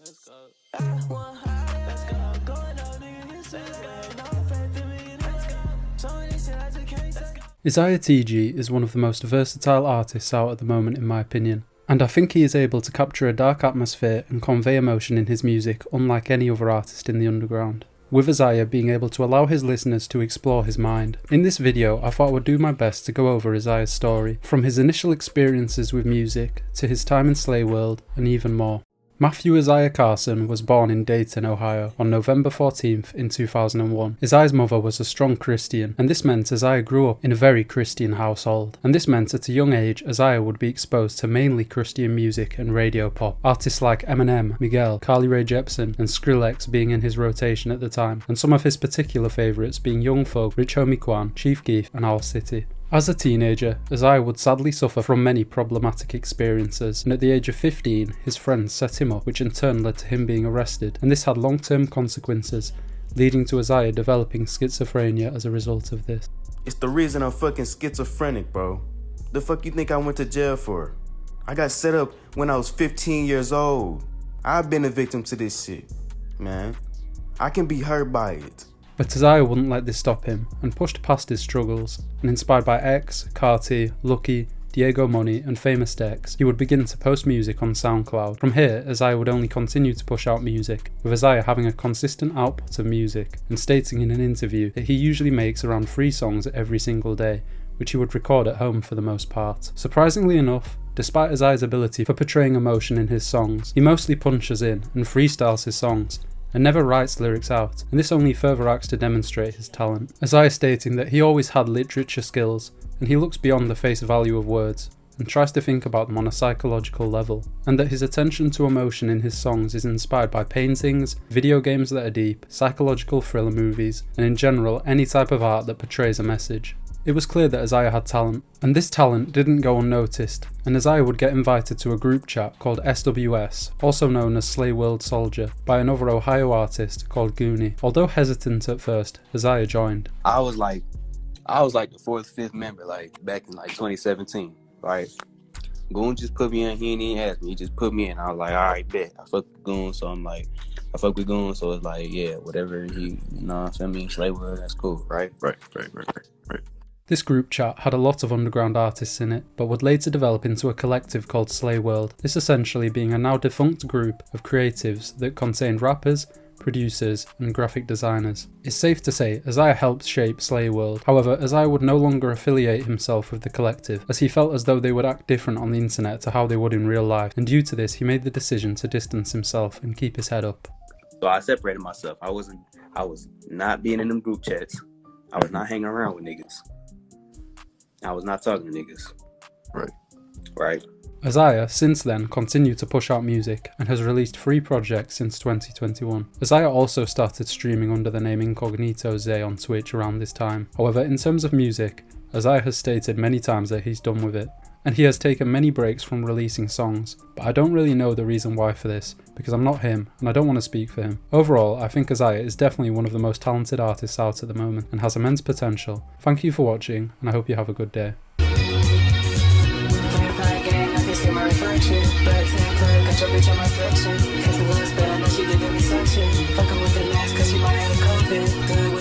Let's go. I want high. Let's go. Going out, nigga, you say that. No faith in me. Let's go. So many shit I just can't say. Izaya Tiji is one of the most versatile artists out at the moment in my opinion, and I think he is able to capture a dark atmosphere and convey emotion in his music unlike any other artist in the underground, with Izaya being able to allow his listeners to explore his mind. In this video I thought I would do my best to go over Izaya's story, from his initial experiences with music, to his time in Slayworld, and even more. Matthew Izaya Carson was born in Dayton, Ohio on November 14th in 2001. Izaya's mother was a strong Christian, and this meant Izaya grew up in a very Christian household. And this meant at a young age Izaya would be exposed to mainly Christian music and radio pop, artists like Eminem, Miguel, Carly Rae Jepsen and Skrillex being in his rotation at the time, and some of his particular favourites being Young Thug, Rich Homie Quan, Chief Keef and Owl City. As a teenager, Izaya would sadly suffer from many problematic experiences, and at the age of 15, his friends set him up, which in turn led to him being arrested, and this had long-term consequences, leading to Izaya developing schizophrenia as a result of this. It's the reason I'm fucking schizophrenic, bro. The fuck you think I went to jail for? I got set up when I was 15 years old. I've been a victim to this shit, man. I can be hurt by it. But Izaya wouldn't let this stop him, and pushed past his struggles, and inspired by X, Carti, Lucky, Diego Money and Famous Dex, he would begin to post music on SoundCloud. From here, Izaya would only continue to push out music, with Izaya having a consistent output of music, and stating in an interview that he usually makes around 3 songs every single day, which he would record at home for the most part. Surprisingly enough, despite Izaya's ability for portraying emotion in his songs, he mostly punches in and freestyles his songs, and never writes lyrics out, and this only further acts to demonstrate his talent. Izaya stating that he always had literature skills, and he looks beyond the face value of words, and tries to think about them on a psychological level, and that his attention to emotion in his songs is inspired by paintings, video games that are deep, psychological thriller movies, and in general any type of art that portrays a message. It was clear that Izaya had talent, and this talent didn't go unnoticed, and Izaya would get invited to a group chat called SWS, also known as Slayworld Soldier, by another Ohio artist called Goonie. Although hesitant at first, Izaya joined. I was like the 4th, 5th member, like back in like 2017, right? Goon just put me in, he didn't even ask me, he just put me in. I was like, all right, bet. I fuck with Goon, so I'm like, I fuck with Goon, so it's like, yeah, whatever he, you know what I mean, Slayworld, that's cool, right? Right. This group chat had a lot of underground artists in it, but would later develop into a collective called Slayworld, this essentially being a now defunct group of creatives that contained rappers, producers and graphic designers. It's safe to say Izaya helped shape Slayworld, however Izaya would no longer affiliate himself with the collective, as he felt as though they would act different on the internet to how they would in real life, and due to this he made the decision to distance himself and keep his head up. So I separated myself. I was not being in them group chats. I was not hanging around with niggas. I was not talking to niggas. Right. Izaya since then continued to push out music and has released 3 projects since 2021. Izaya also started streaming under the name Incognito Zay on Twitch around this time. However, in terms of music, Izaya has stated many times that he's done with it, and he has taken many breaks from releasing songs, but I don't really know the reason why for this, because I'm not him and I don't want to speak for him. Overall, I think Izaya is definitely one of the most talented artists out at the moment and has immense potential. Thank you for watching and I hope you have a good day. Fucking with the mask cause she might have COVID.